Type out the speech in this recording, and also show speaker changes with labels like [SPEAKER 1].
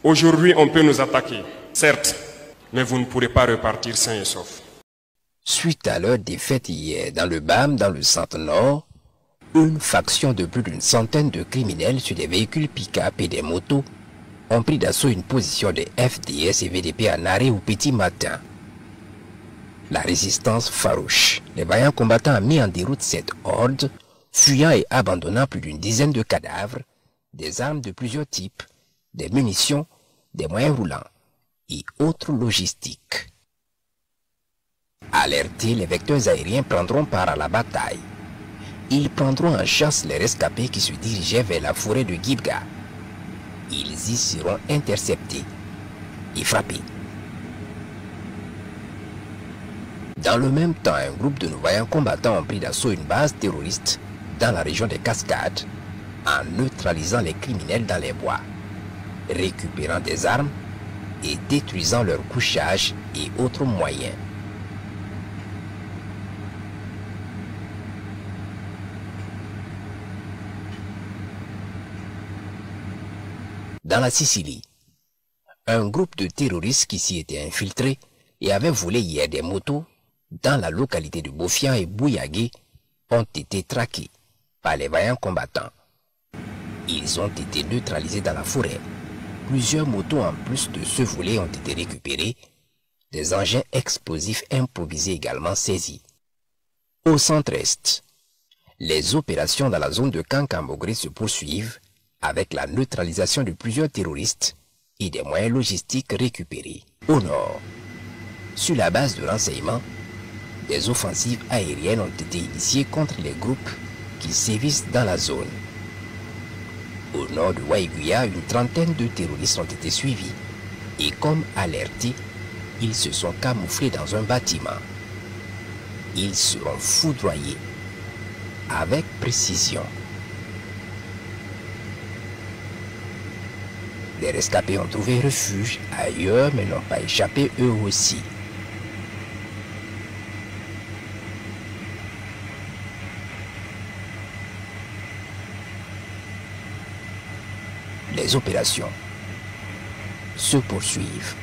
[SPEAKER 1] Aujourd'hui, on peut nous attaquer, certes, mais vous ne pourrez pas repartir sain et sauf.
[SPEAKER 2] Suite à leur défaite hier dans le BAM, dans le centre-nord, une faction de plus d'une centaine de criminels sur des véhicules pick-up et des motos ont pris d'assaut une position de FDS et VDP en arrêt au petit matin. La résistance farouche, les vaillants combattants ont mis en déroute cette horde, fuyant et abandonnant plus d'une dizaine de cadavres, des armes de plusieurs types, des munitions, des moyens roulants et autres logistiques. Alertés, les vecteurs aériens prendront part à la bataille. Ils prendront en chasse les rescapés qui se dirigeaient vers la forêt de Gibga. Ils y seront interceptés et frappés. Dans le même temps, un groupe de nos vaillants combattants ont pris d'assaut une base terroriste dans la région des Cascades en neutralisant les criminels dans les bois, récupérant des armes et détruisant leurs couchages et autres moyens. Dans la Sicile, un groupe de terroristes qui s'y étaient infiltrés et avaient volé hier des motos dans la localité de Bofian et Bouyagé ont été traqués par les vaillants combattants. Ils ont été neutralisés dans la forêt. Plusieurs motos en plus de ceux volés ont été récupérés, des engins explosifs improvisés également saisis. Au centre-est, les opérations dans la zone de Kankamogré se poursuivent avec la neutralisation de plusieurs terroristes et des moyens logistiques récupérés. Au nord, sur la base de renseignement, des offensives aériennes ont été initiées contre les groupes qui sévissent dans la zone. Au nord de Waiguya, une trentaine de terroristes ont été suivis et comme alertés, ils se sont camouflés dans un bâtiment. Ils seront foudroyés avec précision. Les rescapés ont trouvé refuge ailleurs mais n'ont pas échappé eux aussi. Les opérations se poursuivent.